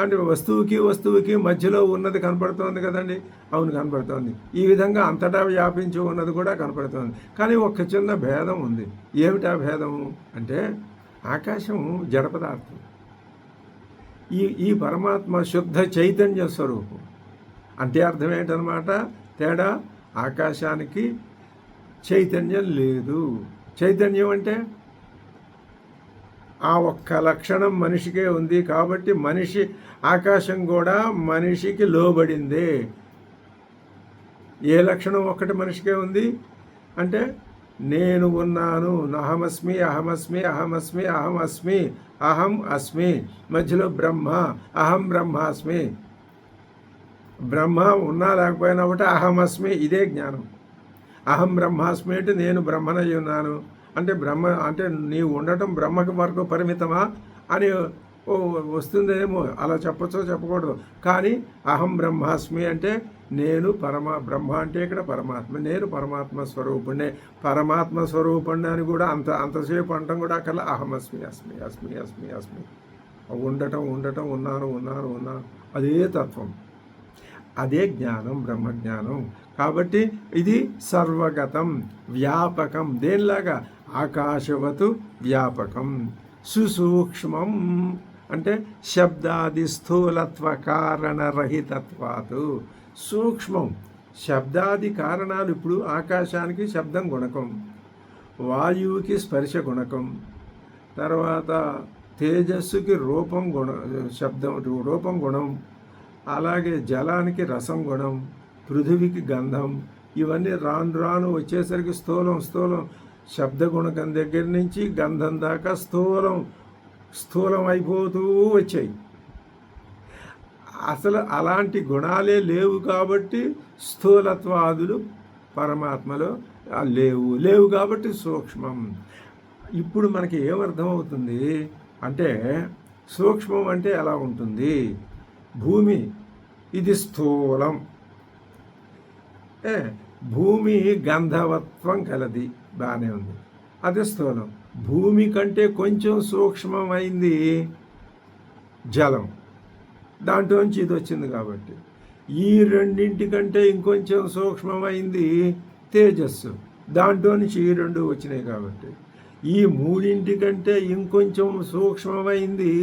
అంటే వస్తువుకి మధ్యలో ఉన్నది కనపడుతోంది కదండి. అవును, కనపడుతోంది. ఈ విధంగా అంతటా వ్యాపించి ఉన్నది కూడా కనపడుతోంది. కానీ ఒక చిన్న భేదం ఉంది. ఏమిటా భేదము అంటే ఆకాశం జడ పదార్థం, ఈ పరమాత్మ శుద్ధ చైతన్య స్వరూపం. అంటే అర్థం ఏంటనమాట తేడా? ఆకాశానికి చైతన్యం లేదు. చైతన్యం అంటే ఆ ఒక్క లక్షణం మనిషికే ఉంది కాబట్టి ఆకాశం కూడా మనిషికి లోబడిందే. ఏ లక్షణం ఒక్కటి మనిషికే ఉంది అంటే నేను ఉన్నాను, అహమస్మి అహమస్మి అహమస్మి అహం అస్మి అహం అస్మి, మధ్యలో బ్రహ్మ, అహం బ్రహ్మాస్మి. బ్రహ్మ ఉన్నా లేకపోయినా ఒకటి అహమస్మి, ఇదే జ్ఞానం. అహం బ్రహ్మాస్మి అంటే నేను బ్రహ్మనై ఉన్నాను అంటే బ్రహ్మ అంటే నీవు ఉండటం బ్రహ్మకు వరకు పరిమితమా అని వస్తుందేమో. అలా చెప్పచ్చో చెప్పకూడదు. కానీ అహం బ్రహ్మాస్మి అంటే నేను బ్రహ్మ అంటే ఇక్కడ పరమాత్మ, నేను పరమాత్మ స్వరూపుణ్ణే. పరమాత్మ స్వరూపుణ్ణి అని కూడా అంతసేపు అంటాం కూడా అక్కడ అహమస్మి అస్మి అస్మి అస్మి అస్మి ఉండటం ఉన్నాను అదే తత్వం. అదే జ్ఞానం, బ్రహ్మజ్ఞానం. కాబట్టి ఇది సర్వగతం, వ్యాపకం. దేనిలాగా? ఆకాశవతు వ్యాపకం. సుసూక్ష్మం అంటే శబ్దాది స్థూలత్వ కారణరహితత్వాతు. సూక్ష్మం. శబ్దాది కారణాలు ఇప్పుడు ఆకాశానికి శబ్దం గుణకం, వాయువుకి స్పర్శ గుణకం, తర్వాత తేజస్సుకి రూపం శబ్దం రూపం గుణం, అలాగే జలానికి రసం గుణం, పృథివికి గంధం. ఇవన్నీ రాను రాను వచ్చేసరికి స్థూలం శబ్ద గుణకం దగ్గర నుంచి గంధం దాకా స్థూలం అయిపోతూ వచ్చాయి. అసలు అలాంటి గుణాలే లేవు కాబట్టి స్థూలత్వాదులు పరమాత్మలో లేవు కాబట్టి సూక్ష్మం. ఇప్పుడు మనకి ఏమర్థమవుతుంది అంటే సూక్ష్మం అంటే ఎలా ఉంటుంది? భూమి ఇది స్థూలం, భూమి గంధవత్వం కలది, బాగానే ఉంది, అది స్థూలం. భూమి కంటే కొంచెం సూక్ష్మమైంది జలం, దాంట్లోంచి ఇది వచ్చింది కాబట్టి. ఈ రెండింటికంటే ఇంకొంచెం సూక్ష్మమైంది తేజస్సు, దాంట్లో నుంచి ఈ రెండు వచ్చినాయి కాబట్టి. ఈ మూడింటికంటే ఇంకొంచెం సూక్ష్మమైంది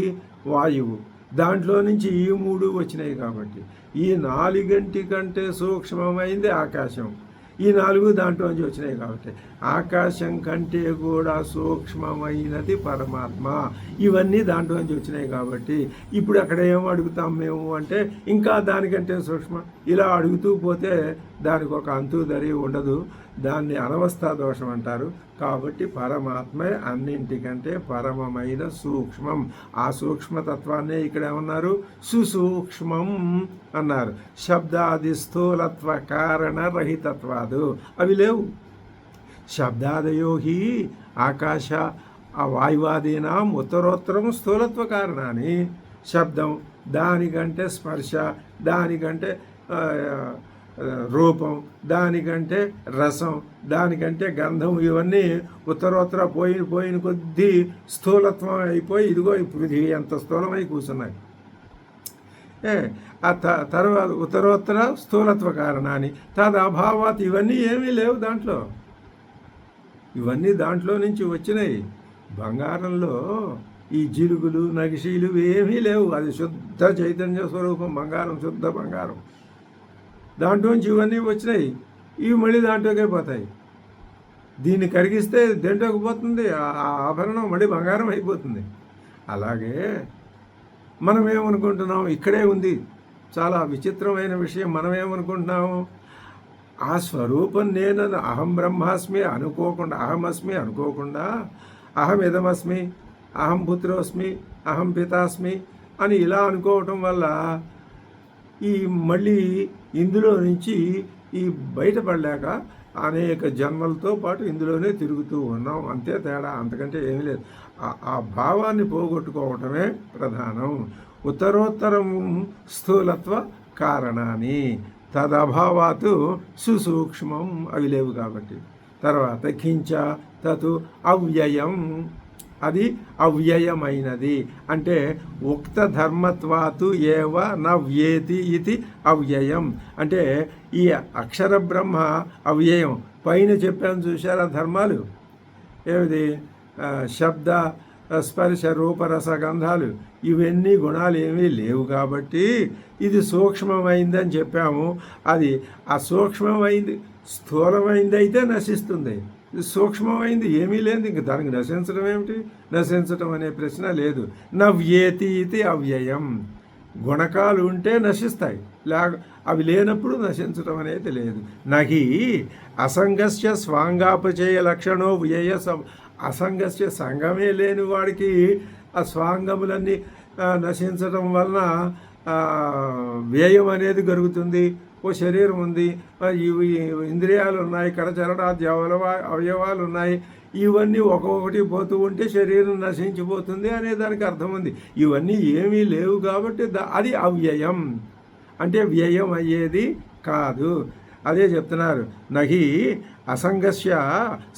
వాయువు, దాంట్లో నుంచి ఈ మూడు వచ్చినాయి కాబట్టి. ఈ నాలుగింటికంటే సూక్ష్మమైంది ఆకాశం, ఈ నాలుగు దాంట్లోంచి వచ్చినాయి కాబట్టి. ఆకాశం కంటే కూడా సూక్ష్మమైనది పరమాత్మ, ఇవన్నీ దాంట్లోంచి వచ్చినాయి కాబట్టి. ఇప్పుడు అక్కడ ఏం అడుగుతాం మేము అంటే ఇంకా దానికంటే సూక్ష్మ, ఇలా అడుగుతూ పోతే దానికి ఒక అంతు దరి ఉండదు. దాన్ని అనవస్థా దోషం అంటారు. కాబట్టి పరమాత్మే అన్నింటికంటే పరమమైన సూక్ష్మం. ఆ సూక్ష్మతత్వాన్నే ఇక్కడ ఏమన్నారు? సుసూక్ష్మం అన్నారు. శబ్దాది స్థూలత్వ కారణ రహితత్వాదు, అవి లేవు. శబ్దాదయో హి ఆకాశ వాయువాదీనాం ఉత్తరోత్తరం స్థూలత్వ కారణాన్ని. శబ్దం, దానికంటే స్పర్శ, దానికంటే రూపం, దానికంటే రసం, దానికంటే గంధం, ఇవన్నీ ఉత్తరోత్తర పోయిన కొద్దీ స్థూలత్వం అయిపోయి ఇదిగో పృథివీ ఎంత స్థూలమై కూర్చున్నాయి. తర్వాత ఉత్తరోత్తర స్థూలత్వ కారణాన్ని తదభావాత్, ఇవన్నీ ఏమీ లేవు దాంట్లో. ఇవన్నీ దాంట్లో నుంచి వచ్చినాయి. బంగారంలో ఈ జిలుగులు నగిషీలు ఏమీ లేవు, అది శుద్ధ చైతన్య స్వరూపం బంగారం, శుద్ధ బంగారం. దాంట్లోంచి ఇవన్నీ వచ్చినాయి, ఇవి మళ్ళీ దాంట్లోకే పోతాయి. దీన్ని కరిగిస్తే దేంట్లోకి పోతుంది? ఆ ఆభరణం మళ్ళీ బంగారం అయిపోతుంది. అలాగే మనం ఏమనుకుంటున్నాం, ఇక్కడే ఉంది. చాలా విచిత్రమైన విషయం. మనం ఏమనుకుంటున్నాము, ఆ స్వరూపం నేను అహం బ్రహ్మాస్మి అనుకోకుండా, అహమస్మి అనుకోకుండా, అహం ఇదమస్మి, అహం పుత్రోస్మి, అహం పితాస్మి అని ఇలా అనుకోవటం వల్ల ఈ మళ్ళీ ఇందులో నుంచి ఈ బయటపడలేక అనేక జన్మలతో పాటు ఇందులోనే తిరుగుతూ ఉన్నాం. అంతే తేడా, అంతకంటే ఏమీ లేదు. ఆ భావాన్ని పోగొట్టుకోవటమే ప్రధానం. ఉత్తరోత్తరం స్థూలత్వ కారణాన్ని తదభావాతు సుసూక్ష్మం, అవి లేవు కాబట్టి. తర్వాత కించ తతు అవ్యయం, అది అవ్యయమైనది. అంటే ఉక్త ధర్మత్వాతు ఏవ నవ్యేతి ఇది అవ్యయం. అంటే ఈ అక్షర బ్రహ్మ అవ్యయం. పైన చెప్పాను చూశారా ధర్మాలు, ఏమిది? శబ్ద స్పర్శ రూపరస గంధాలు, ఇవన్నీ గుణాలు ఏమీ లేవు కాబట్టి ఇది సూక్ష్మమైందని చెప్పాము. అది ఆ సూక్ష్మమైంది స్థూలమైంది అయితే నశిస్తుంది, సూక్ష్మమైంది ఏమీ లేదు, ఇంక దానికి నశించడం ఏమిటి? నశించడం అనే ప్రశ్న లేదు. నవ్యేతి ఇది అవ్యయం. గుణకాలు ఉంటే నశిస్తాయి, అవి లేనప్పుడు నశించడం అనేది లేదు. నహి అసంగస్య స్వాంగాపచేయ లక్షణో వ్యయ. అసంగస్య సంగమే లేని వాడికి ఆ స్వాంగములన్నీ నశించడం వలన వ్యయం అనేది జరుగుతుంది. ఓ శరీరం ఉంది, ఇంద్రియాలు ఉన్నాయి, కరచరణాది అవయవాలు ఉన్నాయి, ఇవన్నీ ఒక్కొక్కటి పోతూ ఉంటే శరీరం నశించిపోతుంది అనే దానికి అర్థం ఉంది. ఇవన్నీ ఏమీ లేవు కాబట్టి అది అవ్యయం, అంటే వ్యయం అయ్యేది కాదు. అదే చెప్తున్నారు. నహి అసంగస్య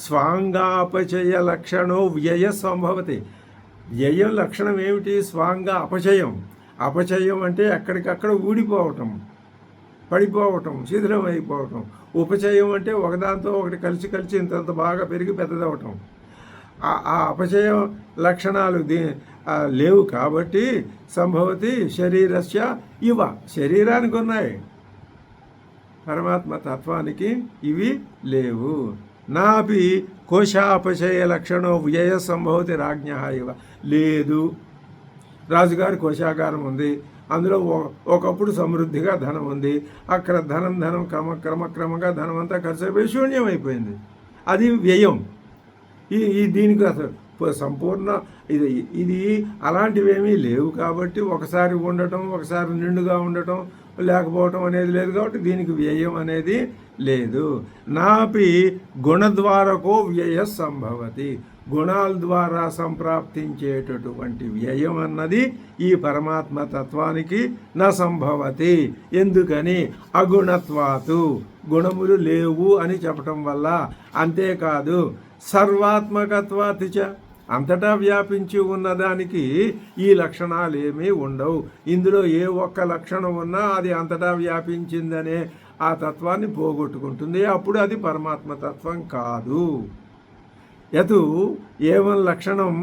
స్వాంగాపచయ లక్షణో వ్యయ సంభవతి. వ్యయం లక్షణం ఏమిటి? స్వాంగ అపచయం. అపచయం అంటే ఎక్కడికక్కడ ఊడిపోవటం. పడిపోవటం, శిథిలం అయిపోవటం. ఉపచయం అంటే ఒకదాంతో ఒకటి కలిసి ఇంతంత బాగా పెరిగి పెద్దదవటం. ఆ అపచయ లక్షణాలు లేవు కాబట్టి సంభవతి శరీరస్య ఇవ, శరీరానికి ఉన్నాయి, పరమాత్మ తత్వానికి ఇవి లేవు. నాపి కోశాపచయ లక్షణో వ్యయ సంభవతి రాజ్ఞ ఇవ, లేదు. రాజుగారి కోశాగారం ఉంది, అందులో ఒకప్పుడు సమృద్ధిగా ధనం ఉంది, అక్కడ ధనం క్రమంగా ధనం అంతా ఖర్చు అయిపోయి శూన్యం అయిపోయింది. అది వ్యయం. దీనికి అసలు సంపూర్ణ ఇది అలాంటివేమీ లేవు కాబట్టి ఒకసారి ఉండటం, ఒకసారి నిండుగా ఉండటం, లేకపోవటం అనేది లేదు కాబట్టి దీనికి వ్యయం అనేది లేదు. నాపి గుణద్వారకో వ్యయ సంభవతి, గుణాల ద్వారా సంప్రాప్తించేటటువంటి వ్యయం అన్నది ఈ పరమాత్మ తత్వానికి నా సంభవతి. ఎందుకని? అగుణత్వాతు, గుణములు లేవు అని చెప్పటం వల్ల. అంతేకాదు సర్వాత్మకత్వాతిచ, అంతటా వ్యాపించి ఉన్నదానికి ఈ లక్షణాలు ఏమీ ఉండవు. ఇందులో ఏ ఒక్క లక్షణం ఉన్నా అది అంతటా వ్యాపించిందనే ఆ తత్వాన్ని పోగొట్టుకుంటుంది. అప్పుడు అది పరమాత్మ తత్వం కాదు. యతు ఏవం లక్షణం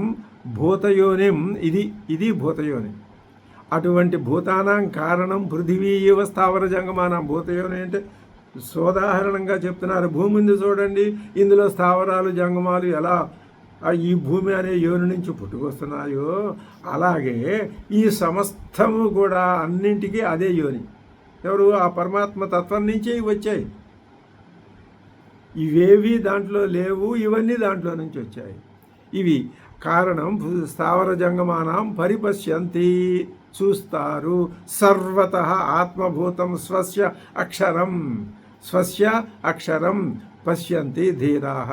భూతయోనిం, ఇది భూతయోని. అటువంటి భూతానాం కారణం పృథివీ ఇవ స్థావర జంగమానం. భూతయోని అంటే సోదాహరణంగా చెప్తున్నారు. భూమి ఉంది చూడండి, ఇందులో స్థావరాలు జంగమాలు ఎలా ఈ భూమి అనే యోని నుంచి పుట్టుకొస్తున్నాయో అలాగే ఈ సమస్తము కూడా అన్నింటికీ అదే యోని. ఎవరు? ఆ పరమాత్మ తత్వం నుంచే వచ్చాయి. ఇవేవి దాంట్లో లేవు, ఇవన్నీ దాంట్లో నుంచి వచ్చాయి. ఇవి కారణం స్థావర జంగమానం పరిపశ్యంతి, చూస్తారు. సర్వతః ఆత్మభూతం స్వస్య అక్షరం పశ్యంతి ధీరాః,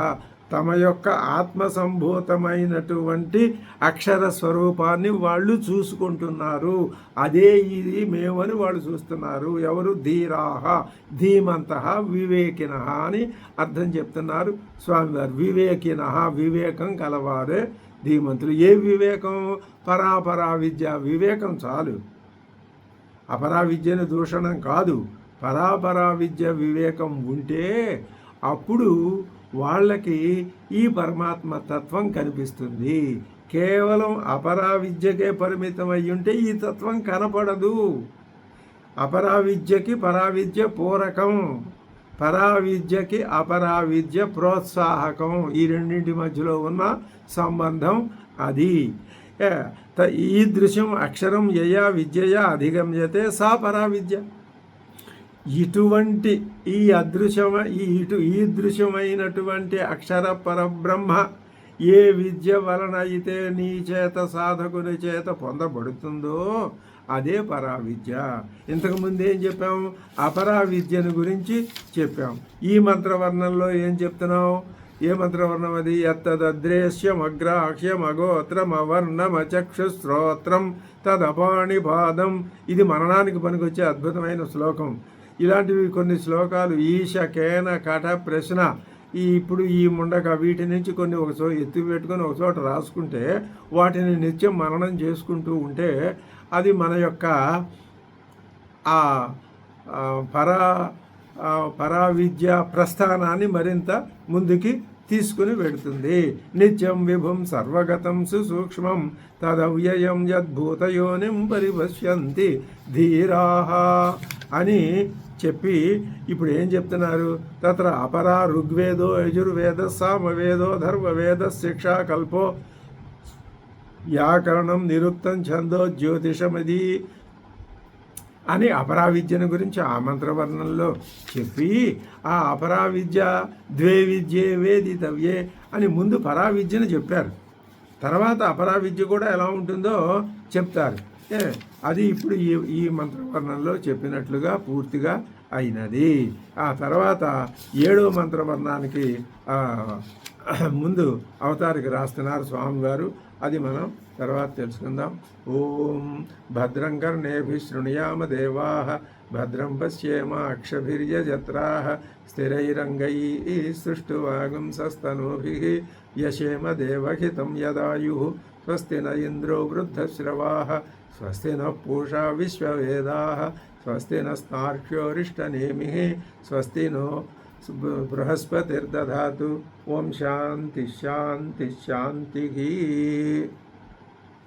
తమ యొక్క ఆత్మసంభూతమైనటువంటి అక్షర స్వరూపాన్ని వాళ్ళు చూసుకుంటున్నారు. అదే ఇది మేమని వాళ్ళు చూస్తున్నారు. ఎవరు? ధీరాహ, ధీమంతః వివేకినః అని అర్థం చెప్తున్నారు స్వామివారు. వివేకినః, వివేకం కలవారే ధీమంతులు. ఏ వివేకం? పరాపరా విద్య వివేకం చాలు. అపరా విద్యను దూషణం కాదు. పరాపరా విద్య వివేకం ఉంటే అప్పుడు వాళ్ళకి ఈ పరమాత్మ తత్వం కనిపిస్తుంది. కేవలం అపరా విద్యకే పరిమితం అయి ఉంటే ఈ తత్వం కనపడదు. అపరా విద్యకి పరావిద్య పూరకం, పరావిద్యకి అపరావిద్య ప్రోత్సాహకం. ఈ రెండింటి మధ్యలో ఉన్న సంబంధం అది. ఈదృశం అక్షరం యయా విద్యయా అధిగమ్యతే సా పరావిద్య. ఇటువంటి ఈదృశ్యమైనటువంటి అక్షర పరబ్రహ్మ ఏ విద్య వలన అయితే నీ చేత సాధకుని చేత పొందబడుతుందో అదే పరావిద్య. ఇంతకుముందు ఏం చెప్పాం? అపరావిద్యను గురించి చెప్పాం. ఈ మంత్రవర్ణంలో ఏం చెప్తున్నాం? ఏ మంత్రవర్ణం అది? యత్తదద్రేశ్యమగ్రాహ్యమగోత్రమవర్ణమచక్షుశ్రోత్రం తదపాణిపాదం. ఇది మననానికి పనికొచ్చే అద్భుతమైన శ్లోకం. ఇలాంటివి కొన్ని శ్లోకాలు ఈశ కేన కట ప్రశ్న ఇప్పుడు ఈ ముండక వీటి నుంచి కొన్ని ఎత్తి పెట్టుకొని ఒక చోట రాసుకుంటే వాటిని నిత్యం మననం చేసుకుంటూ ఉంటే అది మన యొక్క ఆ పరావిద్య ప్రస్థానాన్ని మరింత ముందుకి తీసుకుని వెడుతుంది. నిత్యం విభుం సర్వగతం సుసూక్ష్మం తదవ్యయం యద్భూతయోనిం పరిపశ్యంతి ధీరాః అని చెప్పి ఇప్పుడు ఏం చెప్తున్నారు? తత్ర అపరా ఋగ్వేదో యజుర్వేద సామవేదో ధర్మవేద శిక్షా కల్పో వ్యాకరణం నిరుక్తం ఛందో జ్యోతిషమది అని అపరావిద్యను గురించి ఆ మంత్రవర్ణంలో చెప్పి ఆ అపరావిద్య ద్వే విద్యే వేదితవ్యే అని ముందు పరావిద్యను చెప్పారు. తర్వాత అపరావిద్య కూడా ఎలా ఉంటుందో చెప్తారు. అది ఇప్పుడు ఈ మంత్రవర్ణంలో చెప్పినట్లుగా పూర్తిగా అయినది. ఆ తర్వాత 7వ మంత్రవర్ణానికి ముందు అవతారికి రాస్తున్నారు స్వామివారు. అది మనం తర్వాత తెలుసుకుందాం. ఓం భద్రం కర్ణేభిः శృణుయామ దేవాః భద్రం పశ్యేమ అక్షభిర్యజత్రాః స్థిరైరంగైः సృష్టువాగుంసస్తనూభిः యశేమ దేవహితం యదాయుః స్వస్తి న ఇంద్రో వృద్ధశ్రవాः స్వస్తి నః పూషా విశ్వవేదాः స్వస్తి నస్తార్క్ష్యోరిష్టనేమిः స్వస్తి నో బృహస్పతిర్దధాతు. ఓం శాంతి శాంతి శాంతి.